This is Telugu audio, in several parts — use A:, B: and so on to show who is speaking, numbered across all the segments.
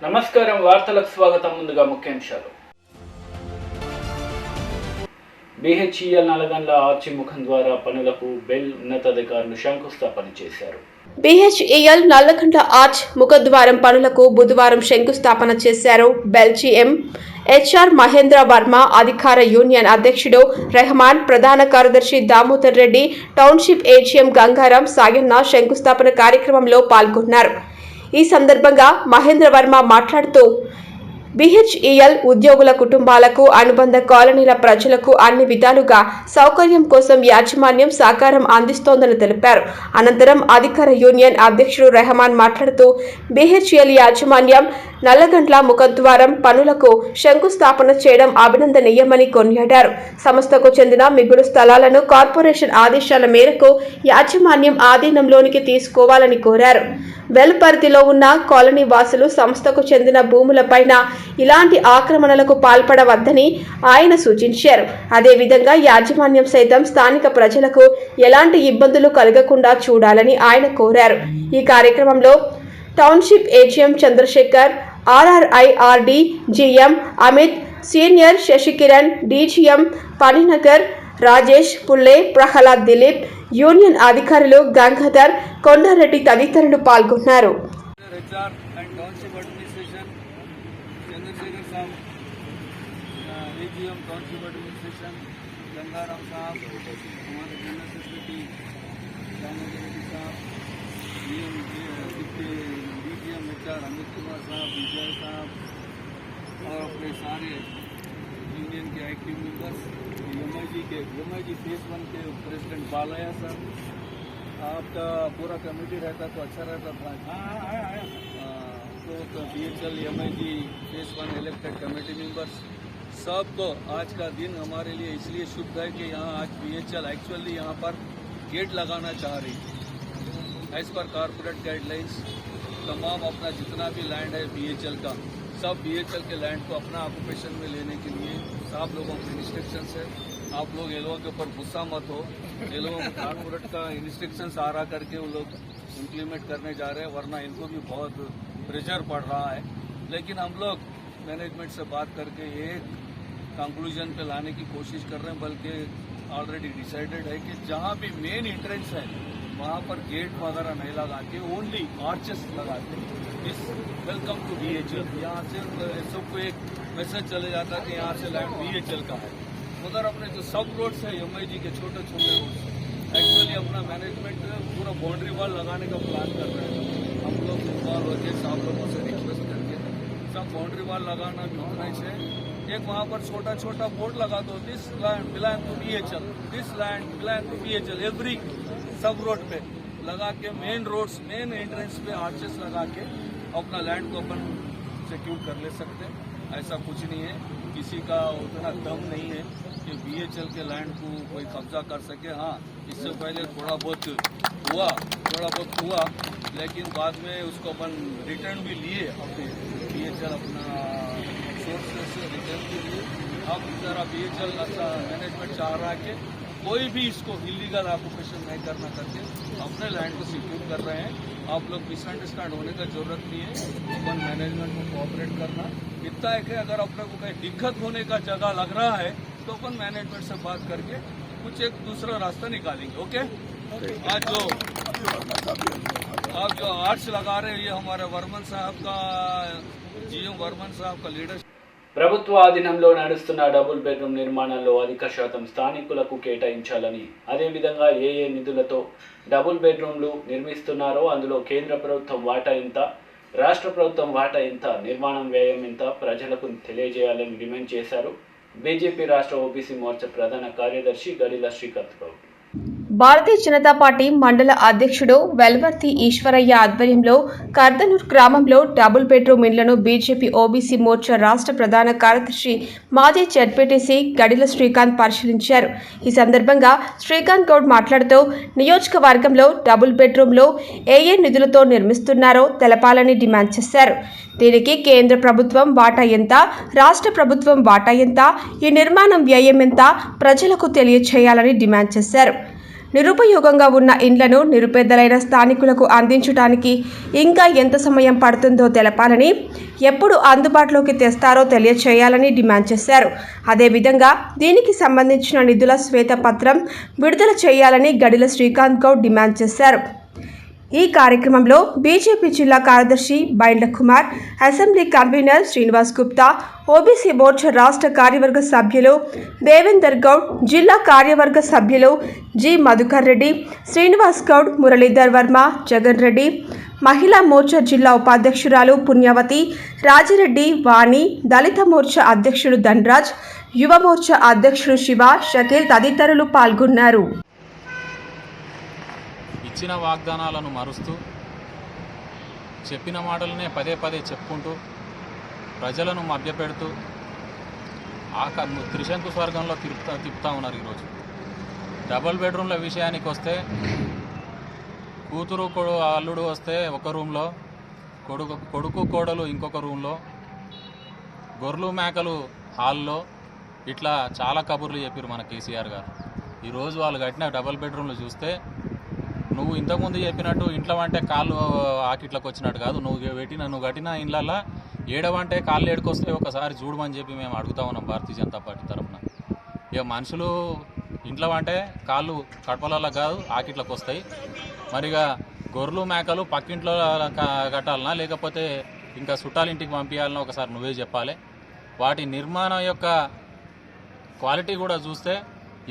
A: నమస్కారం, వార్తలకు స్వాగతం. ముందుగా ముఖ్యాంశాలు. BHEL నల్లగండ్ల ఆర్చి ముఖం ద్వారా పనులకు బెల్ ఉన్నతాధికారులు శంకుస్థాపన చేశారు.
B: BHEL నల్లగండ్ల ఆర్చ్ ముఖద్వారం పనులకు బుధవారం శంకుస్థాపన చేశారు. బెల్జిఎం HR మహేంద్ర వర్మ, అధికార యూనియన్ అధ్యక్షుడు రెహమాన్, ప్రధాన కార్యదర్శి దామోదర్ రెడ్డి, టౌన్షిప్ AGM గంగారాం సాయన్న శంకుస్థాపన కార్యక్రమంలో పాల్గొన్నారు. ఈ సందర్భంగా మహేంద్ర వర్మ మాట్లాడుతూ BHEL ఉద్యోగుల కుటుంబాలకు, అనుబంధ కాలనీల ప్రజలకు అన్ని విధాలుగా సౌకర్యం కోసం యాజమాన్యం సహకారం అందిస్తోందని తెలిపారు. అనంతరం అధికార యూనియన్ అధ్యక్షుడు రెహమాన్ మాట్లాడుతూ BHEL యాజమాన్యం నల్లగండ్ల ముఖద్వారం పనులకు శంకుస్థాపన చేయడం అభినందనీయమని కొనియాడారు. సంస్థకు చెందిన మిగులు స్థలాలను కార్పొరేషన్ ఆదేశాల మేరకు యాజమాన్యం ఆధీనంలోనికి తీసుకోవాలని కోరారు. వెల్ పరిధిలో ఉన్న కాలనీ వాసులు సంస్థకు చెందిన భూములపైన ఇలాంటి ఆక్రమణలకు పాల్పడవద్దని ఆయన సూచించారు. అదేవిధంగా యాజమాన్యం సైతం స్థానిక ప్రజలకు ఎలాంటి ఇబ్బందులు కలగకుండా చూడాలని ఆయన కోరారు. ఈ కార్యక్రమంలో township AGM Chandrasekhar, RRIRD GM Amit, senior Sasikiran, DGM Paninagar Rajesh, Pulle, Prahlad, Dilip, union అధికారులు గంగాధర్, కొండారెడ్డి తదితరులు పాల్గొన్నారు.
C: अमित कुमार साहब, विजय साहब और अपने सारे यूनियन के एक्टिव मेंबर्स, MIG फेज 1 के प्रेसिडेंट बालया सर, आपका पूरा कमेटी रहता तो अच्छा रहता था। तो BHEL MIG phase 1 elected committee members सबको आज का दिन हमारे लिए इसलिए शुभ है कि यहाँ आज BHEL एक्चुअली यहाँ पर गेट लगाना चाह रही है। एज पर कॉर्पोरेट गाइडलाइंस तमाम अपना जितना भी लैंड है BHEL का, सब BHEL के लैंड को अपना ऑक्यूपेशन में लेने के लिए आप लोगों के इंस्ट्रक्शंस है। आप लोग ये लोगों के ऊपर गुस्सा मत हो। ये लोगों को कॉर्पोरेट का इंस्ट्रक्शंस आ रहा करके वो लोग इम्प्लीमेंट करने जा रहे हैं, वरना इनको भी बहुत प्रेशर पड़ रहा है। लेकिन हम लोग मैनेजमेंट से बात करके एक कंक्लूजन पे लाने की कोशिश कर रहे हैं, बल्कि ऑलरेडी डिसाइडेड है कि जहाँ भी मेन एंट्रेंस है वहाँ पर गेट वगैरह नहीं लगा के ओनली आर्चेस लगाते हैं। इस वेलकम टू BHEL, यहाँ से सबको एक मैसेज चले जाता है कि यहाँ से लैंड BHEL का है। उधर अपने जो सब रोड्स है MIG के छोटे छोटे रोड्स, एक्चुअली अपना मैनेजमेंट पूरा बाउंड्री वॉल लगाने का प्लान कर रहे हैं। हम लोग इन्वॉल्व होकर आप लोगों से रिक्वेस्ट करके सब बाउंड्री वॉल लगाना भी होना चाहिए। एक वहाँ पर छोटा छोटा बोर्ड लगा दो, this land belong to BHEL, this land belong to BHEL, every सब रोड पे लगा के मेन रोड्स, मेन एंट्रेंस पे आर्चेस लगा के अपना लैंड को अपन सिक्योर कर ले सकते हैं। ऐसा कुछ नहीं है, किसी का उतना दम नहीं है कि BHEL के लैंड को कोई कब्जा कर सके। हाँ, इससे पहले थोड़ा बहुत हुआ, लेकिन बाद में उसको अपन रिटर्न भी लिए, अपने BHEL अपना सोर्सेस से रिटर्न भी लिए। अब जरा BHEL मैनेजमेंट चाह रहा है कि कोई भी इसको इलीगल ऑक्यूपेशन नहीं करना करके अपने लैंड को सिक्योर कर रहे हैं। आप लोग मिसअंडरस्टैंड होने का जरूरत नहीं है, अपन मैनेजमेंट को कोऑपरेट करना इतना है कि अगर अपने को कहीं दिक्कत होने का जगह लग रहा है तो अपन मैनेजमेंट से बात करके कुछ एक दूसरा रास्ता निकालेंगे। ओके, आज जो आर्च लगा रहे हैं ये हमारे वर्मन साहब का, GM वर्मन साहब का लीडरशिप।
A: ప్రభుత్వ ఆధీనంలో నడుస్తున్న డబుల్ బెడ్రూమ్ నిర్మాణంలో అధిక శాతం స్థానికులకు కేటాయించాలని, అదేవిధంగా ఏ నిధులతో డబుల్ బెడ్రూమ్లు నిర్మిస్తున్నారో అందులో కేంద్ర ప్రభుత్వం వాటా ఎంత, రాష్ట్ర ప్రభుత్వం వాటా ఎంత, నిర్మాణం వ్యయం ఎంత ప్రజలకు తెలియజేయాలని డిమాండ్ చేశారు బీజేపీ రాష్ట్ర OBC మోర్చా ప్రధాన కార్యదర్శి గడిల శ్రీకాంత్ గౌడ్.
B: భారతీయ జనతా పార్టీ మండల అధ్యక్షుడు వెల్వర్తి ఈశ్వరయ్య ఆధ్వర్యంలో కర్దనూర్ గ్రామంలో డబుల్ బెడ్రూమ్ ఇండ్లను బీజేపీ OBC మోర్చా రాష్ట్ర ప్రధాన కార్యదర్శి మాజీ జడ్పీటీసీ గడిల శ్రీకాంత్ పరిశీలించారు. ఈ సందర్భంగా శ్రీకాంత్ గౌడ్ మాట్లాడుతూ నియోజకవర్గంలో డబుల్ బెడ్రూమ్లో ఏ నిధులతో నిర్మిస్తున్నారో తెలపాలని డిమాండ్ చేశారు. దీనికి కేంద్ర ప్రభుత్వం వాటా ఎంత, రాష్ట్ర ప్రభుత్వం వాటా ఎంత, ఈ నిర్మాణం వ్యయం ఎంత ప్రజలకు తెలియచేయాలని డిమాండ్ చేశారు. నిరుపయోగంగా ఉన్న ఇండ్లను నిరుపేదలైన స్థానికులకు అందించడానికి ఇంకా ఎంత సమయం పడుతుందో తెలపాలని, ఎప్పుడు అందుబాటులోకి తెస్తారో తెలియచేయాలని డిమాండ్ చేశారు. అదేవిధంగా దీనికి సంబంధించిన నిధుల శ్వేతపత్రం విడుదల చేయాలని గడిల శ్రీకాంత్ గౌడ్ డిమాండ్ చేశారు. ఈ కార్యక్రమంలో బీజేపీ జిల్లా కార్యదర్శి Baindla Kumar, assembly convener Srinivas Gupta, OBC Morcha రాష్ట్ర కార్యవర్గ సభ్యులు దేవేందర్ గౌడ్, జిల్లా కార్యవర్గ సభ్యులు జి మధుకర్ రెడ్డి, శ్రీనివాస్ గౌడ్, మురళీధర్ వర్మ, జగన్ రెడ్డి, మహిళా మోర్చా జిల్లా ఉపాధ్యక్షురాలు పుణ్యవతి, రాజిరెడ్డి, వాణి, దళిత మోర్చా అధ్యక్షుడు ధనరాజ్, యువ మోర్చా అధ్యక్షుడు శివ, షకీల్ తదితరులు పాల్గొన్నారు.
D: ఇచ్చిన వాగ్దానాలను మరుస్తూ, చెప్పిన మాటలనే పదే పదే చెప్పుకుంటూ, ప్రజలను మభ్యపెడుతూ త్రిశంకు స్వర్గంలో తిప్పుతా ఉన్నారు. ఈరోజు డబుల్ బెడ్రూమ్ల విషయానికి వస్తే, కూతురు అల్లుడు వస్తే ఒక రూమ్లో, కొడుకు కోడలు ఇంకొక రూమ్లో, గొర్రెలు మేకలు హాల్లో, ఇట్లా చాలా కబుర్లు చెప్పారు మన కేసీఆర్ గారు. ఈరోజు వాళ్ళు కట్టిన డబుల్ బెడ్రూమ్లు చూస్తే, నువ్వు ఇంతకుముందు చెప్పినట్టు ఇంట్లో అంటే కాళ్ళు ఆకిట్లకు వచ్చినట్టు కాదు. నువ్వు కట్టిన ఇండ్లల్లో ఏడవంటే కాళ్ళు ఏడుకొస్తే ఒకసారి చూడమని చెప్పి మేము అడుగుతా ఉన్నాం భారతీయ జనతా పార్టీ తరఫున. ఇక మనుషులు ఇంట్లో అంటే కాళ్ళు కడపలలో కాదు ఆకిట్లకు వస్తాయి. మరిగా గొర్రెలు మేకలు పక్కింట్లో కట్టాలనా లేకపోతే ఇంకా చుట్టాలింటికి పంపించాలన్నా ఒకసారి నువ్వే చెప్పాలి. వాటి నిర్మాణం యొక్క క్వాలిటీ కూడా చూస్తే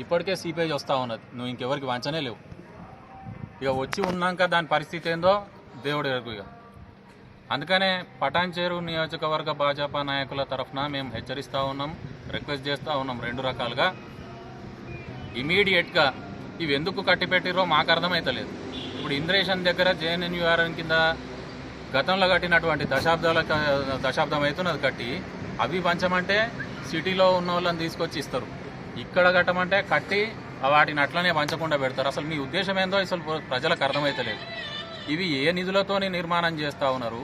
D: ఇప్పటికే సీపేజ్ వస్తూ ఉన్నది. నువ్వు ఇంకెవరికి వంచనే లేవు. ఇక వచ్చి ఉన్నాక దాని పరిస్థితి ఏందో దేవుడు ఎరుగు. ఇక అందుకనే పటాన్చేరు నియోజకవర్గ భాజపా నాయకుల తరఫున మేము హెచ్చరిస్తూ ఉన్నాం, రిక్వెస్ట్ చేస్తూ ఉన్నాం. రెండు రకాలుగా ఇమీడియట్గా ఇవి ఎందుకు కట్టిపెట్టిరో మాకు అర్థమవుతలేదు. ఇప్పుడు ఇంద్రేషన్ దగ్గర జేఎన్ఎన్యూఆర్ఎన్ కింద గతంలో కట్టినటువంటి దశాబ్దం అవుతున్నది కట్టి, అవి పంచమంటే సిటీలో ఉన్న వాళ్ళని తీసుకొచ్చి ఇస్తారు. ఇక్కడ కట్టమంటే కట్టి వాటిని అట్లనే పంచకుండా పెడతారు. అసలు మీ ఉద్దేశం ఏందో అసలు ప్రజలకు అర్థమవుతలేదు. ఇవి ఏ నిధులతోని నిర్మాణం చేస్తూ ఉన్నారు,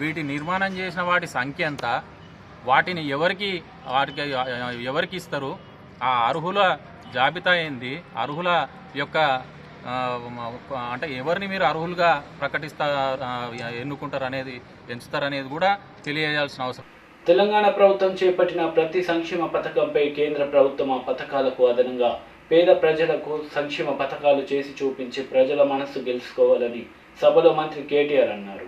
D: వీటి నిర్మాణం చేసిన వాటి సంఖ్య ఎంత, వాటిని ఎవరికి ఇస్తారు, ఆ అర్హుల జాబితా ఏంది, అర్హుల యొక్క అంటే ఎవరిని మీరు అర్హులుగా ఎన్నుకుంటారు అనేది, ఎంచుతారనేది కూడా తెలియజేయాల్సిన అవసరం.
A: తెలంగాణ ప్రభుత్వం చేపట్టిన ప్రతి సంక్షేమ పథకంపై కేంద్ర ప్రభుత్వం ఆ పథకాలకు అదనంగా పేద ప్రజలకు సంక్షేమ పథకాలు చేసి చూపించి ప్రజల మనస్సు గెలుచుకోవాలని సభలో మంత్రి కేటీఆర్ అన్నారు.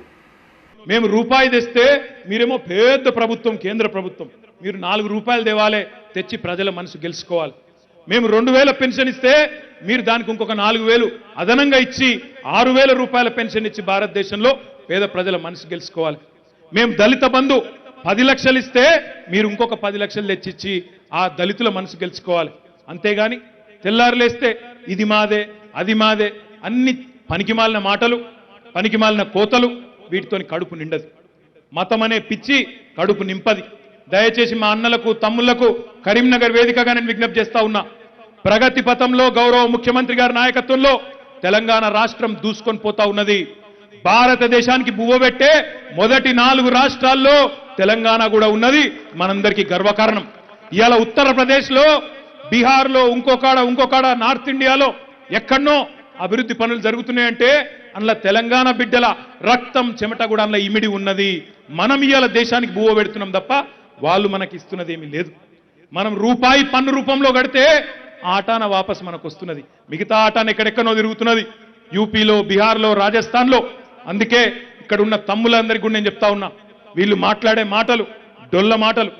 E: మేము రూపాయి తెస్తే మీరేమో పెద్ద ప్రభుత్వం, కేంద్ర ప్రభుత్వం, మీరు 4 రూపాయలు తేవాలి, తెచ్చి ప్రజల మనసు గెలుచుకోవాలి. మేము 2000 పెన్షన్ ఇస్తే మీరు దానికి ఇంకొక 4000 అదనంగా ఇచ్చి 6000 రూపాయల పెన్షన్ ఇచ్చి భారతదేశంలో పేద ప్రజల మనసు గెలుచుకోవాలి. మేము దళిత బంధు 10 లక్షలు ఇస్తే మీరు ఇంకొక 10 లక్షలు తెచ్చిచ్చి ఆ దళితుల మనసు గెలుచుకోవాలి. అంతేగాని తెల్లారులేస్తే ఇది మాదే అది మాదే అన్ని పనికిమాలిన మాటలు, పనికిమాలిన కోతలు, వీటితోని కడుపు నిండదు. మతం అనే పిచ్చి కడుపు నింపది. దయచేసి మా అన్నలకు తమ్ముళ్లకు కరీంనగర్ వేదికగా నేను విజ్ఞప్తి చేస్తా ఉన్నా. ప్రగతి పథంలో గౌరవ ముఖ్యమంత్రి గారి నాయకత్వంలో తెలంగాణ రాష్ట్రం దూసుకొని పోతా ఉన్నది. భారతదేశానికి బువ్వబెట్టే మొదటి 4 రాష్ట్రాల్లో తెలంగాణ కూడా ఉన్నది. మనందరికీ గర్వకారణం. ఇవాళ ఉత్తరప్రదేశ్లో, బీహార్లో, ఇంకొకడ నార్త్ ఇండియాలో ఎక్కడనో అభివృద్ధి పనులు జరుగుతున్నాయంటే అందులో తెలంగాణ బిడ్డల రక్తం చెమట కూడా అందులో ఇమిడి ఉన్నది. మనం ఇవాళ దేశానికి బువ్వ పెడుతున్నాం తప్ప వాళ్ళు మనకి ఇస్తున్నది ఏమీ లేదు. మనం రూపాయి పన్ను రూపంలో కడితే ఆటాన వాపస్ మనకు వస్తున్నది. మిగతా ఆటాన ఎక్కడెక్కడో తిరుగుతున్నది, యూపీలో, బీహార్లో, రాజస్థాన్లో. అందుకే ఇక్కడ ఉన్న తమ్ములందరికీ కూడా నేను చెప్తా ఉన్నా, వీళ్ళు మాట్లాడే మాటలు డొల్ల మాటలు.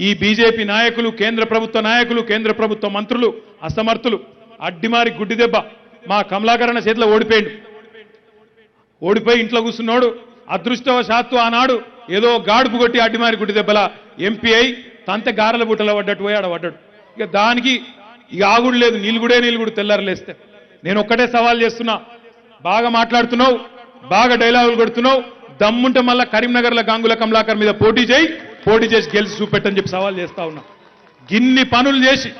E: ఈ బీజేపీ నాయకులు, కేంద్ర ప్రభుత్వ నాయకులు, కేంద్ర ప్రభుత్వ మంత్రులు అసమర్థులు. అడ్డిమారి గుడ్డి దెబ్బ మా కమలాకరణ చేతిలో ఓడిపోయి ఇంట్లో కూర్చున్నాడు. అదృష్టవశాత్తు ఆనాడు ఏదో గాడుపు కొట్టి అడ్డిమారి గుడ్డి దెబ్బల ఎంపీ అయి తంతే గారెల బుట్టలో పడ్డట్టు పోయి ఆడపడ్డాడు. ఇక దానికి ఇక ఆగుడు లేదు, నీలుగుడు తెల్లారలేస్తే. నేను ఒక్కటే సవాల్ చేస్తున్నా, బాగా మాట్లాడుతున్నావు, బాగా డైలాగులు కొడుతున్నావు, దమ్ముంటే మళ్ళా కరీంనగర్ల గాంగుల కమలాకర్ మీద పోటీ చేసి గెలిచి చూపెట్టని చెప్పి సవాల్ చేస్తా ఉన్నా. గిన్ని పనులు చేసి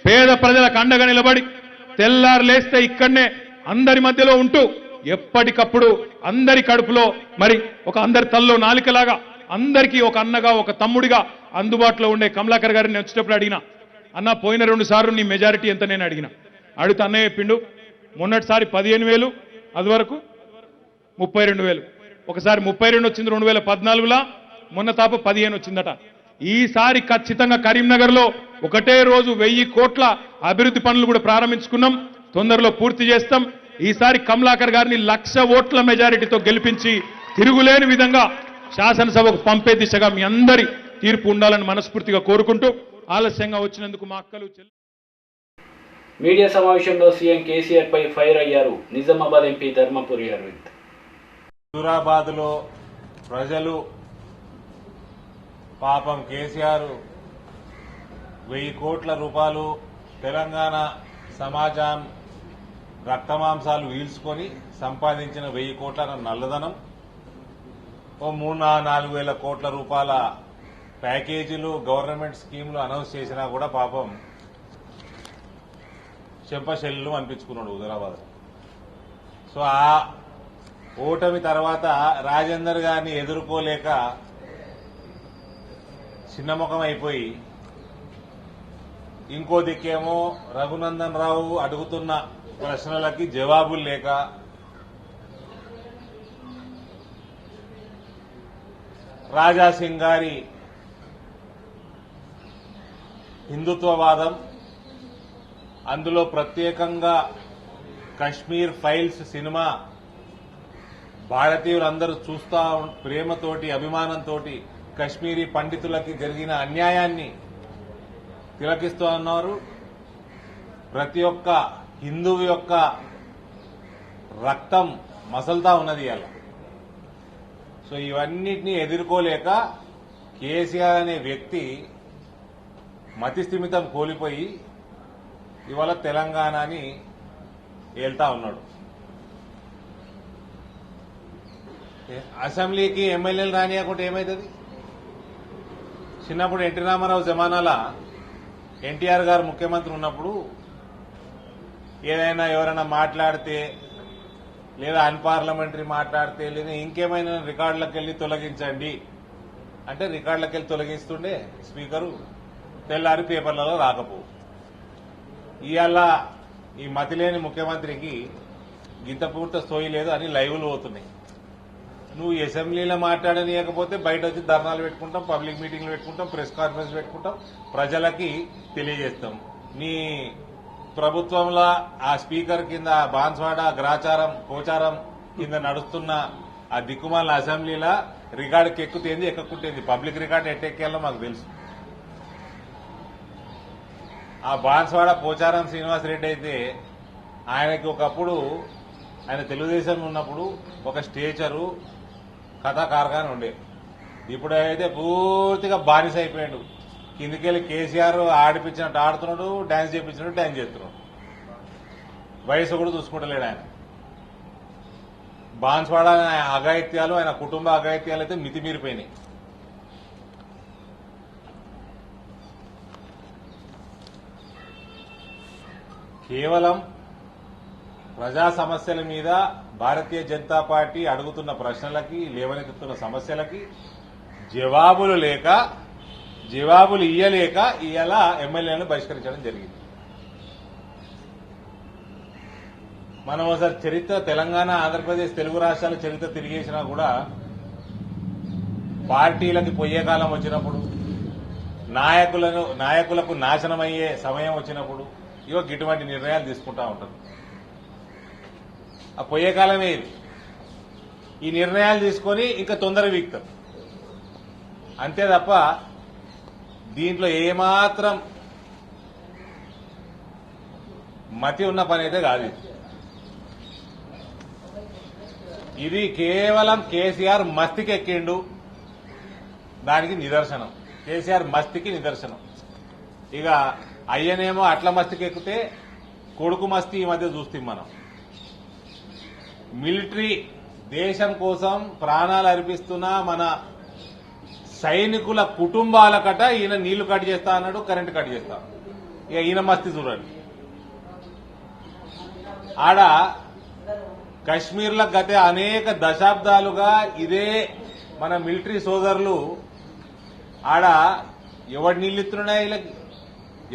E: పేద ప్రజలకు అండగా నిలబడి తెల్లారులేస్తే ఇక్కడనే అందరి మధ్యలో ఉంటూ ఎప్పటికప్పుడు అందరి కడుపులో మరి ఒక అందరి తల్లో నాలికలాగా అందరికీ ఒక అన్నగా ఒక తమ్ముడిగా అందుబాటులో ఉండే కమలాకర్ గారిని వచ్చేటప్పుడు అడిగినా, అన్న పోయిన 2 సార్లు నీ మెజారిటీ ఎంత నేను అడిగితే అన్నయ్య చెప్పిండు మొన్నటిసారి 15,000, అది వరకు 32,000. ఒకసారి 32 వచ్చింది 2014లో, మొన్న తాప 15 వచ్చిందట. ఈసారి ఖచ్చితంగా కరీంనగర్లో ఒకటే రోజు 1000 కోట్ల అభివృద్ధి పనులు కూడా ప్రారంభించుకున్నాం, తొందరలో పూర్తి చేస్తాం. ఈసారి కమలాకర్ గారిని 1,00,000 ఓట్ల మెజారిటీతో గెలిపించి తిరుగులేని విధంగా శాసనసభకు పంపే దిశగా మీ అందరి తీర్పు ఉండాలని మనస్ఫూర్తిగా కోరుకుంటూ, ఆలస్యంగా వచ్చినందుకు మా అక్కలు
A: మీడియా సమావేశంలో సీఎం కేసీఆర్ పై ఫైర్ అయ్యారు నిజామాబాద్ ఎంపీ ధర్మపురి అరవింద్.
F: హైదరాబాద్లో ప్రజలు పాపం కేసీఆర్ 1000 కోట్ల రూపాయలు తెలంగాణ సమాజం రక్తమాంసాలు వీల్చుకొని సంపాదించిన 1000 కోట్ల నల్లధనం, ఓ 3-4 వేల కోట్ల రూపాయల ప్యాకేజీలు గవర్నమెంట్ స్కీములు అనౌన్స్ చేసినా కూడా పాపం చెంపశెల్లు అనిపించుకున్నాడు హుజరాబాద్. సో ఆ ఓటమి తర్వాత రాజేందర్ గారిని ఎదుర్కోలేక చిన్నముఖం అయిపోయి, ఇంకో దిక్కేమో రఘునందన్ రావు అడుగుతున్న ప్రశ్నలకి జవాబులు లేక, రాజాసింగ్ గారి హిందుత్వవాదం, అందులో ప్రత్యేకంగా కశ్మీర్ ఫైల్స్ సినిమా భారతీయులందరూ చూస్తా ప్రేమతోటి అభిమానంతో కశ్మీరీ పండితులకి జరిగిన అన్యాయాన్ని తిలకిస్తూ ఉన్నారు. ప్రతి ఒక్క హిందువు యొక్క రక్తం మసలుతా ఉన్నది అలా. సో ఇవన్నిటినీ ఎదుర్కోలేక కేసీఆర్ అనే వ్యక్తి మతిస్థిమితం కోల్పోయి ఇవాళ తెలంగాణని ఏల్తా ఉన్నాడు. అసెంబ్లీకి ఎమ్మెల్యేలు రానియకుంటే ఏమవుతుంది? చిన్నప్పుడు ఎన్టీ రామారావు జమానాల ఎన్టీఆర్ గారు ముఖ్యమంత్రి ఉన్నప్పుడు ఏదైనా ఎవరైనా మాట్లాడితే, లేదా అన్పార్లమెంటరీ మాట్లాడితే, లేదా ఇంకేమైనా రికార్డులకు వెళ్లి తొలగించండి అంటే రికార్డులకు వెళ్లి తొలగిస్తుండే స్పీకరు, తెల్లారి పేపర్లలో రాకపోవు. ఇవాళ ఈ మతిలేని ముఖ్యమంత్రికి గింత పూర్త స్థోయి లేదు అని లైవ్లు పోతున్నాయి. నువ్వు అసెంబ్లీలో మాట్లాడనీయకపోతే బయట వచ్చి ధర్నాలు పెట్టుకుంటాం, పబ్లిక్ మీటింగ్లు పెట్టుకుంటాం, ప్రెస్ కాన్ఫరెన్స్ పెట్టుకుంటాం, ప్రజలకి తెలియజేస్తాం. నీ ప్రభుత్వంలో ఆ స్పీకర్ కింద బాన్స్వాడ గ్రాచారం కోచారం కింద నడుస్తున్న ఆ దిక్కుమాల అసెంబ్లీలో రికార్డుకి ఎక్కుతేంది ఎక్కకుంటేంది, పబ్లిక్ రికార్డు ఎట్టెక్కేయాలో మాకు తెలుసు. ఆ బాన్స్వాడ పోచారం శ్రీనివాసరెడ్డి అయితే ఆయనకి ఒకప్పుడు ఆయన తెలుగుదేశం ఉన్నప్పుడు ఒక స్టేచరు కథాకారగానే ఉండే. ఇప్పుడు అయితే పూర్తిగా బానిస అయిపోయాడు. కిందికెళ్ళి కేసీఆర్ ఆడిపించినట్టు ఆడుతున్నాడు, డాన్స్ చేయించినట్టు డాన్స్ చేస్తున్నాడు. వయసు కూడా చూసుకుంటలేడు ఆయన. బాన్స్వాడ అఘాయిత్యాలు, ఆయన కుటుంబ అఘాయిత్యాలు అయితే మితిమీరిపోయినాయి. కేవలం ప్రజా సమస్యల మీద భారతీయ జనతా పార్టీ అడుగుతున్న ప్రశ్నలకి, లేవనెత్తుతున్న సమస్యలకి జవాబులు లేక, జవాబులు ఇయ్యలేక ఇవాళ ఎమ్మెల్యేలను బహిష్కరించడం జరిగింది. మనం ఒకసారి చరిత్ర, తెలంగాణ, ఆంధ్రప్రదేశ్, తెలుగు రాష్ట్రాల చరిత్ర తిరిగేసినా కూడా పార్టీలకి పొయ్యే కాలం వచ్చినప్పుడు, నాయకులకు నాశనమయ్యే సమయం వచ్చినప్పుడు ఇవో ఇటువంటి నిర్ణయాలు తీసుకుంటా ఉంటారు. ఆ పోయే కాలమే ఇది. ఈ నిర్ణయాలు తీసుకొని ఇంకా తొందర వీక్తారు అంతే తప్ప దీంట్లో ఏమాత్రం మతి ఉన్న పని అయితే కాదు. ఇది కేవలం కేసీఆర్ మస్తికి ఎక్కిండు, దానికి నిదర్శనం. కేసీఆర్ మస్తికి నిదర్శనం. ఇక అయ్యనేమో అట్ల మస్తికి ఎక్కితే కొడుకు మస్తి ఈ మధ్య చూస్తాం మనం. మిలిటరీ దేశం కోసం ప్రాణాలు అర్పిస్తున్న మన సైనికుల కుటుంబాలకట ఈయన నీళ్లు కట్ చేస్తా అన్నాడు, కరెంటు కట్ చేస్తా. ఇక ఈయన మస్తి చూడండి. ఆడ కశ్మీర్లో గత అనేక దశాబ్దాలుగా ఇదే మన మిలిటరీ సోదరులు ఆడ ఎవడు నీళ్ళు ఇస్తున్నాడా, వీళ్ళకి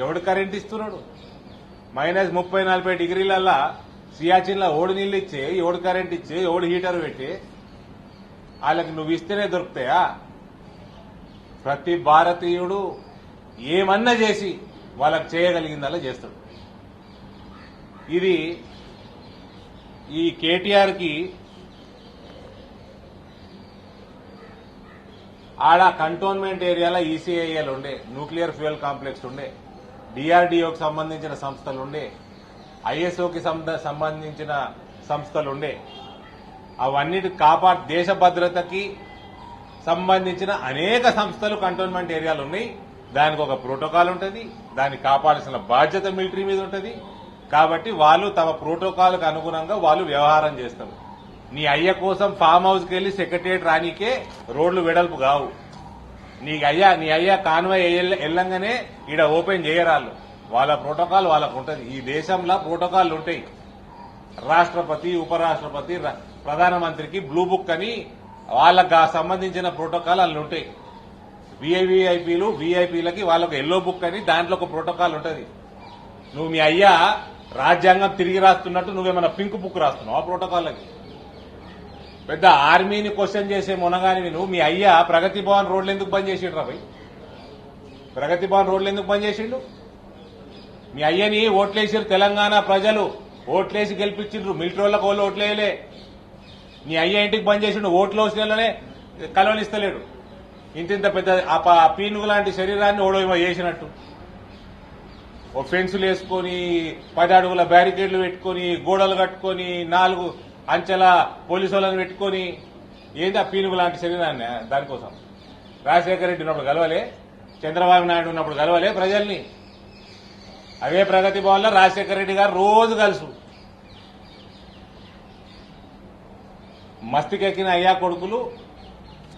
F: ఎవడు కరెంట్ ఇస్తున్నాడు? -30-40 డిగ్రీలల్లా సియాచిన్లో ఓడి నీళ్ళు ఇచ్చే, ఓడి కరెంట్ ఇచ్చే, ఓడి హీటర్ పెట్టి వాళ్ళకి నువ్వు ఇస్తేనే దొరుకుతాయా? ప్రతి భారతీయుడు ఏమన్నా చేసి వాళ్ళకి చేయగలిగిందల్లా చేస్తాడు. ఇది ఈ కేటీఆర్కి ఆడ కంటోన్మెంట్ ఏరియాలో ఈసీఐఎల్ ఉండే, న్యూక్లియర్ ఫ్యూయల్ కాంప్లెక్స్ ఉండే, డిఆర్డీఓకి సంబంధించిన సంస్థలు ఉండే, ఐఎస్ఓకి సంబంధించిన సంస్థలు ఉండే. అవన్నిటి దేశ భద్రతకి సంబంధించిన అనేక సంస్థలు కంటోన్మెంట్ ఏరియాలు ఉన్నాయి. దానికి ఒక ప్రోటోకాల్ ఉంటుంది, దాన్ని కాపాడాల్సిన బాధ్యత మిలిటరీ మీద ఉంటుంది. కాబట్టి వాళ్ళు తమ ప్రోటోకాల్కి అనుగుణంగా వాళ్ళు వ్యవహారం చేస్తారు. నీ అయ్య కోసం ఫామ్ హౌస్కి వెళ్లి సెక్రటరియట్ రానికే రోడ్లు వెడల్పు కావు. నీ అయ్య కాన్వాయ్ వెళ్ళంగానే ఈడ ఓపెన్ చేయరాళ్ళు. వాళ్ళ ప్రోటోకాల్ వాళ్ళకు ఉంటుంది. ఈ దేశంలో ప్రోటోకాల్ ఉంటాయి. రాష్ట్రపతి, ఉపరాష్ట్రపతి, ప్రధానమంత్రికి బ్లూ బుక్ అని వాళ్ళకి సంబంధించిన ప్రోటోకాల్ వాళ్ళు ఉంటాయి. వీఐపీలకి వాళ్ళకు ఎల్లో బుక్ అని దాంట్లో ఒక ప్రోటోకాల్ ఉంటుంది. నువ్వు మీ అయ్యా రాజ్యాంగం తిరిగి రాస్తున్నట్టు నువ్వేమన్నా పింక్ బుక్ రాస్తున్నావు ఆ ప్రోటోకాల్కి. పెద్ద ఆర్మీని క్వశ్చన్ చేసే మునగాని నువ్వు మీ అయ్యా ప్రగతి భవన్ రోడ్లు ఎందుకు బంద్ చేసిండు రా భయ్? ప్రగతి భవన్ రోడ్లు ఎందుకు బంద్ చేసిండు? మీ అయ్యని ఓట్లేసారు తెలంగాణ ప్రజలు, ఓట్లేసి గెలిపించిండ్రు. మిలిటరీ వాళ్ళకి వాళ్ళు ఓట్లేయలే. నీ అయ్య ఇంటికి బంద్ చేసిండు, ఓట్లు వచ్చినలోనే కలవనిస్తలేడు. ఇంత పెద్ద పీనుగు లాంటి శరీరాన్ని ఓడో చేసినట్టు ఓ ఫెన్సులు వేసుకొని 10 అడుగుల బ్యారికేడ్లు పెట్టుకొని గోడలు కట్టుకొని 4 అంచెల పోలీసు వాళ్ళని పెట్టుకొని ఏంది ఆ పీనుగు లాంటి శరీరాన్ని? దానికోసం రాజశేఖర రెడ్డి ఉన్నప్పుడు కలవలే, చంద్రబాబు నాయుడు ఉన్నప్పుడు కలవలే ప్రజల్ని. అవే ప్రగతి భవన్లో రాజశేఖర రెడ్డి గారు రోజు కలుసు. మస్తికెక్కిన అయ్యా కొడుకులు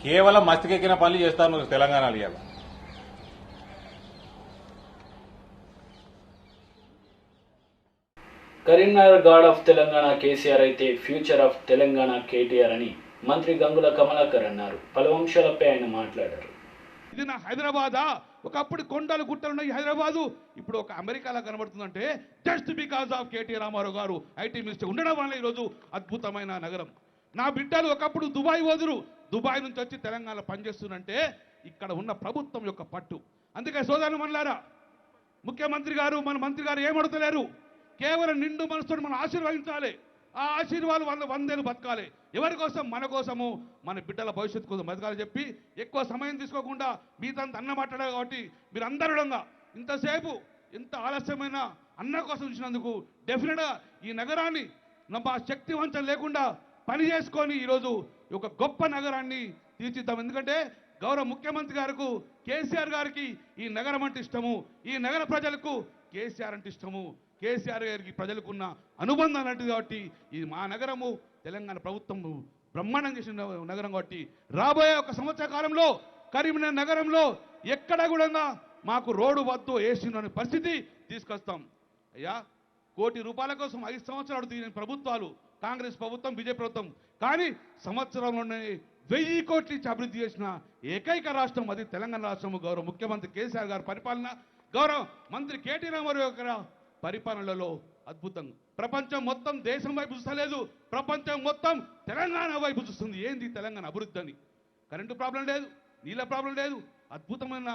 F: కేవలం మస్తికెక్కిన పనులు చేస్తారు తెలంగాణలో. ఇవాళ
A: కరీంనగర్ గాడ్ ఆఫ్ తెలంగాణ కేసీఆర్ అయితే ఫ్యూచర్ ఆఫ్ తెలంగాణ కేటీఆర్ అని మంత్రి గంగుల కమలాకర్ అన్నారు. పలు అంశాలపై ఆయన మాట్లాడారు.
E: ఇది నా హైదరాబాదా? ఒకప్పుడు కొండలు గుట్టలు ఈ హైదరాబాదు ఇప్పుడు ఒక అమెరికాలో కనబడుతుందంటే just because of KT Rama Rao garu IT minister ఉండడం వల్ల ఈరోజు అద్భుతమైన నగరం. నా బిడ్డలు ఒకప్పుడు దుబాయ్ వదురు, దుబాయ్ నుంచి వచ్చి తెలంగాణ పనిచేస్తుందంటే ఇక్కడ ఉన్న ప్రభుత్వం యొక్క పట్టు. అందుకే సోదరులు మనలారా, ముఖ్యమంత్రి గారు మన మంత్రి గారు ఏమడుతలేరు, కేవలం నిండు మనసుతో మనం ఆశీర్వదించాలి. ఆ ఆశీర్వాదం 100 ఏళ్ళు బతకాలి. ఎవరి కోసం? మన కోసము, మన బిడ్డల భవిష్యత్తు కోసం బతకాలని చెప్పి ఎక్కువ సమయం తీసుకోకుండా మీతంత అన్న మాట్లాడారు. కాబట్టి మీరు అందరుడంగా ఇంతసేపు ఇంత ఆలస్యమైన అన్న కోసం చూసినందుకు డెఫినెట్గా ఈ నగరాన్ని మా శక్తి వంచన లేకుండా పని చేసుకొని ఈరోజు ఒక గొప్ప నగరాన్ని తీర్చిద్దాం. ఎందుకంటే గౌరవ ముఖ్యమంత్రి గారికి, కేసీఆర్ గారికి ఈ నగరం అంటే ఇష్టము, ఈ నగర ప్రజలకు కేసీఆర్ అంటే ఇష్టము. కేసీఆర్ గారికి ప్రజలకు ఉన్న అనుబంధం అలాంటిది. కాబట్టి ఇది మా నగరము, తెలంగాణ ప్రభుత్వం బ్రహ్మాండం చేసిన నగరం. కాబట్టి రాబోయే 1 సంవత్సర కాలంలో కరీంనగర్ నగరంలో ఎక్కడ కూడా మాకు రోడ్డు వద్దు వేసిన పరిస్థితి తీసుకొస్తాం. అయ్యా, ₹1 కోటి కోసం 5 సంవత్సరాలు అడుగుతున్న ప్రభుత్వాలు, కాంగ్రెస్ ప్రభుత్వం, బీజేపీ ప్రభుత్వం. కానీ సంవత్సరంలోనే 1000 కోట్లు ఇచ్చి అభివృద్ధి చేసిన ఏకైక రాష్ట్రం అది తెలంగాణ రాష్ట్రం. గౌరవ ముఖ్యమంత్రి కేసీఆర్ గారి పరిపాలన, గౌరవ మంత్రి కేటీ రామారావు గారి పరిపాలనలో అద్భుతం. ప్రపంచం మొత్తం దేశం వైపు చూస్తలేదు, ప్రపంచం మొత్తం తెలంగాణ వైపు చూస్తుంది. ఏంది తెలంగాణ అభివృద్ధి అని? కరెంటు ప్రాబ్లం లేదు, నీళ్ళ ప్రాబ్లం లేదు, అద్భుతమైన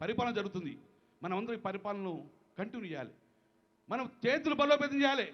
E: పరిపాలన జరుగుతుంది. మనం అందరూ ఈ పరిపాలనను కంటిన్యూ చేయాలి. మనం చేతులు బలోపేతం చేయాలి.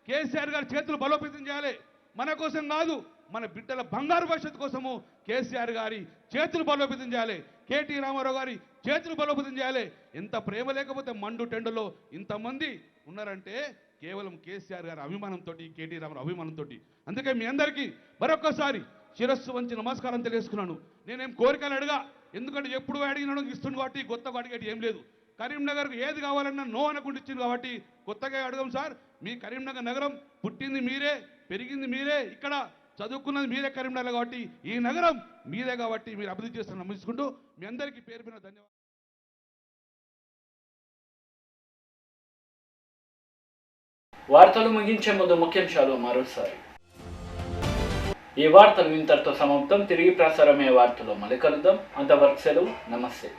E: కేసీఆర్ గారి చేతులు బలోపేతం చేయాలి. మన కోసం కాదు, మన బిడ్డల బంగారు భవిష్యత్తు కోసము కేసీఆర్ గారి చేతులు బలోపేతం చేయాలి. కేటీ రామారావు గారి చేతులు బలోపేతం చేయాలి. ఎంత ప్రేమ లేకపోతే మండు టెండలో ఇంతమంది ఉన్నారంటే కేవలం కేసీఆర్ గారి అభిమానంతో, కేటీ రామారావు అభిమానంతో. అందుకే మీ అందరికీ మరొక్కసారి శిరస్సు వంచి నమస్కారం తెలియజేసుకున్నాను. నేనేం కోరికలు అడగా, ఎందుకంటే ఎప్పుడు అడిగినాడు ఇస్తుంది కాబట్టి కొత్తగా అడిగేది ఏం లేదు. కరీంనగర్కు ఏది కావాలన్నా నో అనుకుంటూ ఇచ్చింది కాబట్టి కొత్తగా అడగం సార్. మీ కరీంనగర్ నగరం పుట్టింది మీరే, పెరిగింది మీరే, ఇక్కడ చదువుకున్నది మీరే కరీంనగర్ కాబట్టి ఈ నగరం మీదే కాబట్టి మీరు అభివృద్ధి చేస్తున్న నమ్మించుకుంటూ మీ అందరికీ పేరు పేరున ధన్యవాదాలు.
A: వార్తలు ముగించే ముందు ముఖ్యాంశాలు మరోసారి. ఈ వార్తలు ఇంతటితో సమాప్తం. తిరిగి ప్రసారమయ్యే వార్తలో మళ్ళీ కలుద్దాం. అంతవరకు సెలవు. నమస్తే.